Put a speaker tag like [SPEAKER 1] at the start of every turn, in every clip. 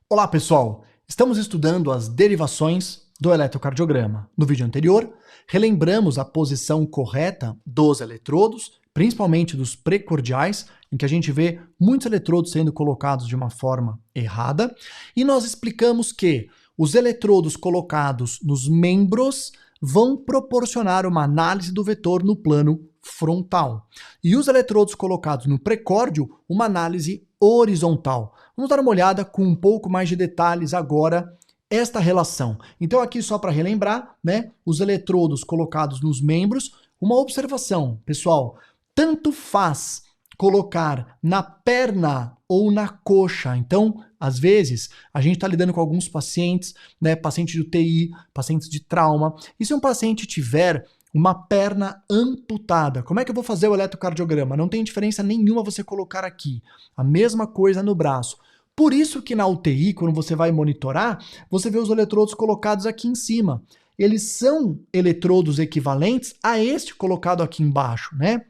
[SPEAKER 1] Olá pessoal, estamos estudando as derivações do eletrocardiograma. No vídeo anterior, relembramos a posição correta dos eletrodos, principalmente dos precordiais, em que a gente vê muitos eletrodos sendo colocados de uma forma errada, e nós explicamos que os eletrodos colocados nos membros vão proporcionar uma análise do vetor no plano frontal, e os eletrodos colocados no precórdio, uma análise horizontal. Vamos dar uma olhada com um pouco mais de detalhes agora esta relação. Então aqui só para relembrar, né, os eletrodos colocados nos membros, uma observação, pessoal, tanto faz colocar na perna ou na coxa. Então, às vezes, a gente está lidando com alguns pacientes, né, pacientes de UTI, pacientes de trauma, e se um paciente tiver uma perna amputada, como é que eu vou fazer o eletrocardiograma? Não tem diferença nenhuma você colocar aqui. A mesma coisa no braço. Por isso que na UTI, quando você vai monitorar, você vê os eletrodos colocados aqui em cima. Eles são eletrodos equivalentes a este colocado aqui embaixo, né?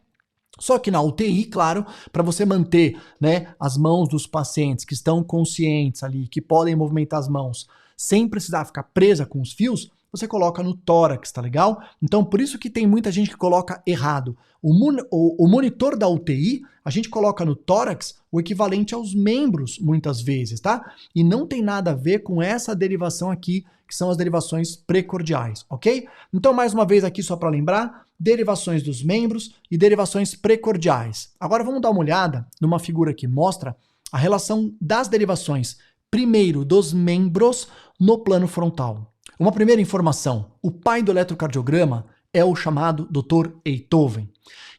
[SPEAKER 1] Só que na UTI, claro, para você manter, né, as mãos dos pacientes que estão conscientes ali, que podem movimentar as mãos, sem precisar ficar presa com os fios, você coloca no tórax, tá legal? Então, por isso que tem muita gente que coloca errado. O monitor da UTI, a gente coloca no tórax o equivalente aos membros, muitas vezes, tá? E não tem nada a ver com essa derivação aqui, que são as derivações precordiais, ok? Então, mais uma vez aqui, só para lembrar, derivações dos membros e derivações precordiais. Agora vamos dar uma olhada numa figura que mostra a relação das derivações, primeiro dos membros no plano frontal. Uma primeira informação, o pai do eletrocardiograma é o chamado Dr. Einthoven,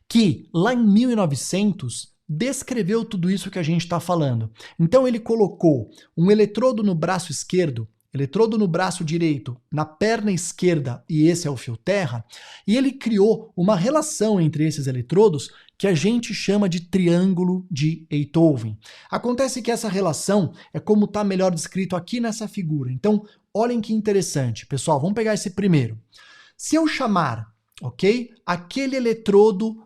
[SPEAKER 1] que lá em 1900 descreveu tudo isso que a gente está falando. Então ele colocou um eletrodo no braço esquerdo, eletrodo no braço direito, na perna esquerda, e esse é o fio terra, e ele criou uma relação entre esses eletrodos que a gente chama de triângulo de Einthoven. Acontece que essa relação é como está melhor descrito aqui nessa figura. Então, olhem que interessante, pessoal, vamos pegar esse primeiro. Se eu chamar, ok, aquele eletrodo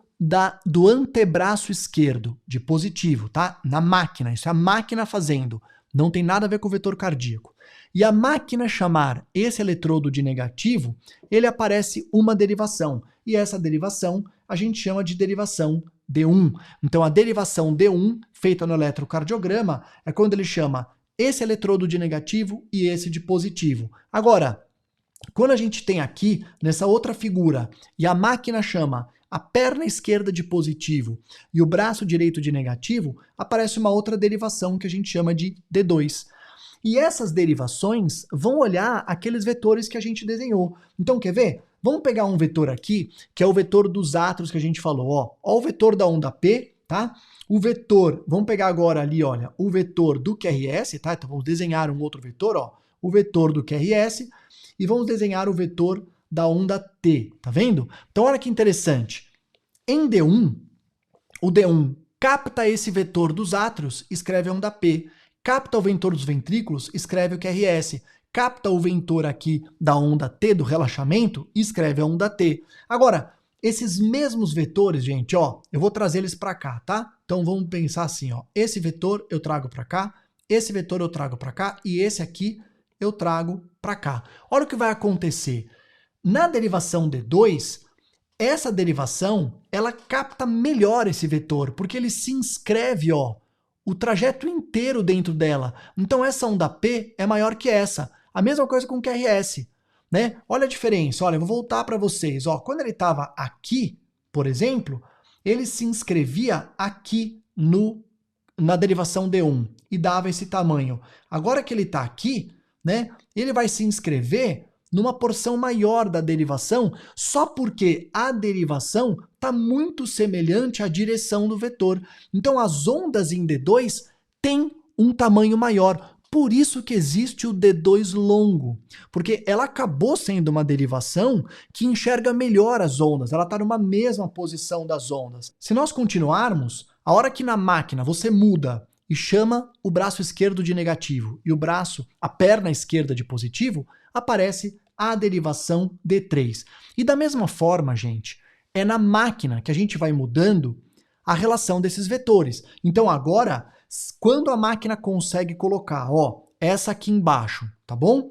[SPEAKER 1] do antebraço esquerdo de positivo, tá? Na máquina, isso é a máquina fazendo, não tem nada a ver com o vetor cardíaco. E a máquina chamar esse eletrodo de negativo, ele aparece uma derivação. E essa derivação a gente chama de derivação D1. Então a derivação D1, feita no eletrocardiograma, é quando ele chama esse eletrodo de negativo e esse de positivo. Agora, quando a gente tem aqui, nessa outra figura, e a máquina chama a perna esquerda de positivo e o braço direito de negativo, aparece uma outra derivação que a gente chama de D2. E essas derivações vão olhar aqueles vetores que a gente desenhou. Então, quer ver? Vamos pegar um vetor aqui, que é o vetor dos átrios que a gente falou. Ó o vetor da onda P, tá? O vetor, vamos pegar agora ali, olha, o vetor do QRS, tá? Então vamos desenhar um outro vetor, ó, o vetor do QRS, e vamos desenhar o vetor da onda T, tá vendo? Então olha que interessante. Em D1, o D1 capta esse vetor dos átrios, escreve a onda P. Capta o vetor dos ventrículos, escreve o QRS. Capta o vetor aqui da onda T, do relaxamento, escreve a onda T. Agora, esses mesmos vetores, gente, ó, eu vou trazer eles para cá, tá? Então vamos pensar assim, ó, esse vetor eu trago para cá, esse vetor eu trago para cá e esse aqui eu trago para cá. Olha o que vai acontecer. Na derivação D2, essa derivação, ela capta melhor esse vetor, porque ele se inscreve, ó, o trajeto inteiro dentro dela. Então essa onda P é maior que essa. A mesma coisa com o QRS, né? Olha a diferença, olha, eu vou voltar para vocês. Ó, quando ele estava aqui, por exemplo, ele se inscrevia aqui na derivação D1 e dava esse tamanho. Agora que ele está aqui, né, ele vai se inscrever numa porção maior da derivação, só porque a derivação está muito semelhante à direção do vetor. Então as ondas em D2 têm um tamanho maior. Por isso que existe o D2 longo, porque ela acabou sendo uma derivação que enxerga melhor as ondas, ela está numa mesma posição das ondas. Se nós continuarmos, a hora que na máquina você muda e chama o braço esquerdo de negativo e a perna esquerda de positivo, aparece a derivação D3. E da mesma forma, gente, é na máquina que a gente vai mudando a relação desses vetores. Então agora, quando a máquina consegue colocar, ó, essa aqui embaixo, tá bom?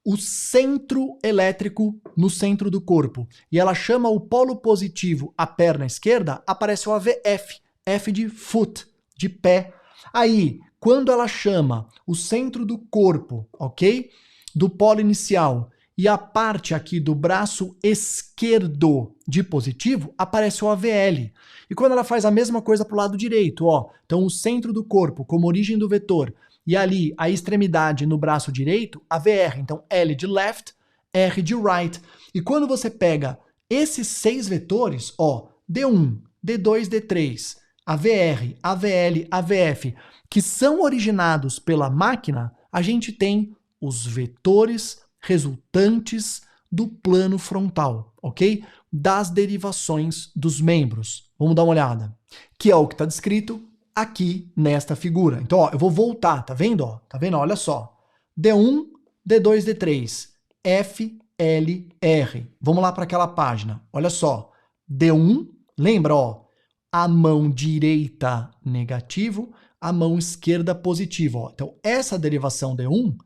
[SPEAKER 1] O centro elétrico no centro do corpo. E ela chama o polo positivo, a perna esquerda, aparece o AVF, F de foot, de pé. Aí, quando ela chama o centro do corpo, ok? Do polo inicial e a parte aqui do braço esquerdo de positivo, aparece o AVL. E quando ela faz a mesma coisa para o lado direito, ó, então o centro do corpo como origem do vetor e ali a extremidade no braço direito, AVR. Então L de left, R de right. E quando você pega esses 6 vetores, ó, D1, D2, D3, AVR, AVL, AVF, que são originados pela máquina, a gente tem os vetores resultantes do plano frontal, ok? Das derivações dos membros. Vamos dar uma olhada. Que é o que está descrito aqui nesta figura. Então, ó, eu vou voltar, tá vendo? Ó? Tá vendo? Olha só. D1, D2, D3, F, L, R. Vamos lá para aquela página. Olha só. D1, lembra, ó, a mão direita negativo, a mão esquerda positivo. Ó. Então, essa derivação D1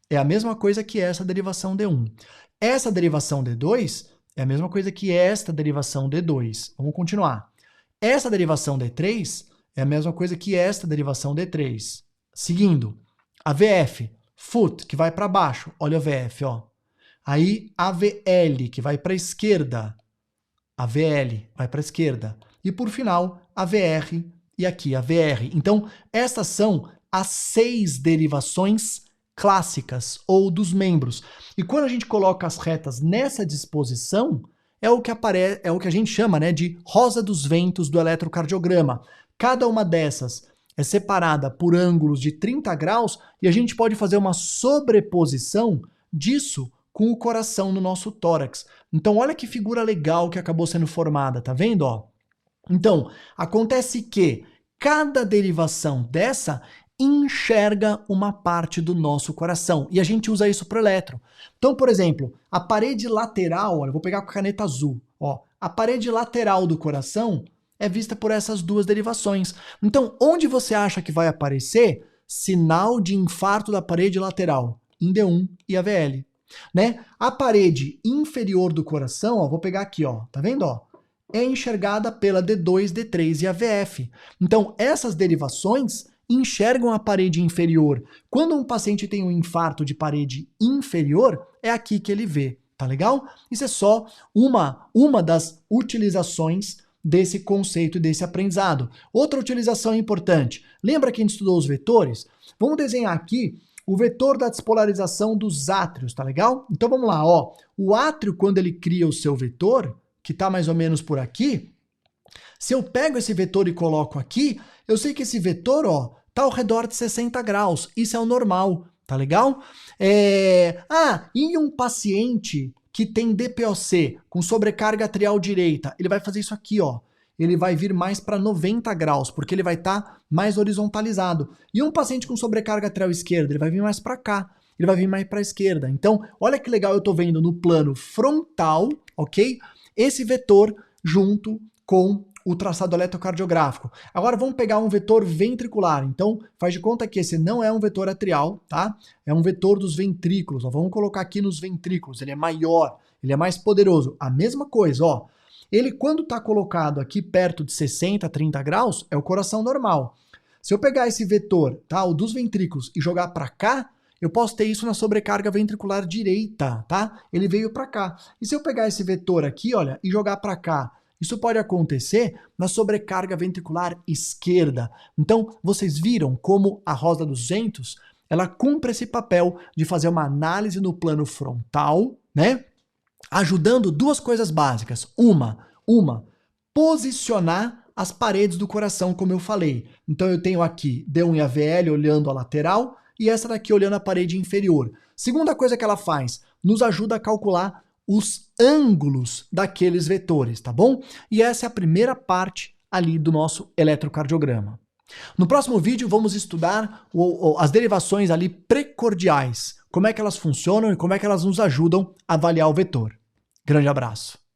[SPEAKER 1] é a mesma coisa que essa derivação D1. Essa derivação D2 é a mesma coisa que esta derivação D2. Vamos continuar. Essa derivação D3 é a mesma coisa que esta derivação D3. Seguindo, a VF, foot, que vai para baixo. Olha a VF, ó. Aí a VL, que vai para a esquerda. A VL vai para a esquerda. E por final, a VR e aqui a VR. Então, estas são as 6 derivações clássicas ou dos membros. E quando a gente coloca as retas nessa disposição, é o que a gente chama, né, de rosa dos ventos do eletrocardiograma. Cada uma dessas é separada por ângulos de 30 graus e a gente pode fazer uma sobreposição disso com o coração no nosso tórax. Então, olha que figura legal que acabou sendo formada, tá vendo, ó? Então, acontece que cada derivação dessa enxerga uma parte do nosso coração. E a gente usa isso para o eletro. Então, por exemplo, a parede lateral, olha, eu vou pegar com a caneta azul, ó, a parede lateral do coração é vista por essas 2 derivações. Então, onde você acha que vai aparecer sinal de infarto da parede lateral? Em D1 e AVL. Né? A parede inferior do coração, ó, vou pegar aqui, ó, tá vendo? Ó, é enxergada pela D2, D3 e AVF. Então, essas derivações enxergam a parede inferior. Quando um paciente tem um infarto de parede inferior, é aqui que ele vê, tá legal? Isso é só uma das utilizações desse conceito, desse aprendizado. Outra utilização importante, lembra que a gente estudou os vetores? Vamos desenhar aqui o vetor da despolarização dos átrios, tá legal? Então vamos lá, ó. O átrio, quando ele cria o seu vetor, que tá mais ou menos por aqui, se eu pego esse vetor e coloco aqui, eu sei que esse vetor, ó, tá ao redor de 60 graus. Isso é o normal, tá legal? E um paciente que tem DPOC com sobrecarga atrial direita, ele vai fazer isso aqui, ó. Ele vai vir mais para 90 graus, porque ele vai estar mais horizontalizado. E um paciente com sobrecarga atrial esquerda, ele vai vir mais para cá. Ele vai vir mais para a esquerda. Então, olha que legal, eu estou vendo no plano frontal, ok? Esse vetor junto com o traçado eletrocardiográfico. Agora vamos pegar um vetor ventricular. Então, faz de conta que esse não é um vetor atrial, tá? É um vetor dos ventrículos. Ó. Vamos colocar aqui nos ventrículos. Ele é maior, ele é mais poderoso. A mesma coisa, ó. Ele, quando está colocado aqui perto de 60, 30 graus, é o coração normal. Se eu pegar esse vetor, tá, o dos ventrículos, e jogar para cá, eu posso ter isso na sobrecarga ventricular direita, tá? Ele veio para cá. E se eu pegar esse vetor aqui, olha, e jogar para cá, isso pode acontecer na sobrecarga ventricular esquerda. Então, vocês viram como a rosa dos ventos, ela cumpre esse papel de fazer uma análise no plano frontal, né? Ajudando 2 coisas básicas. Uma, posicionar as paredes do coração, como eu falei. Então, eu tenho aqui D1 e AVL olhando a lateral e essa daqui olhando a parede inferior. Segunda coisa que ela faz, nos ajuda a calcular os ângulos daqueles vetores, tá bom? E essa é a primeira parte ali do nosso eletrocardiograma. No próximo vídeo vamos estudar as derivações ali precordiais, como é que elas funcionam e como é que elas nos ajudam a avaliar o vetor. Grande abraço!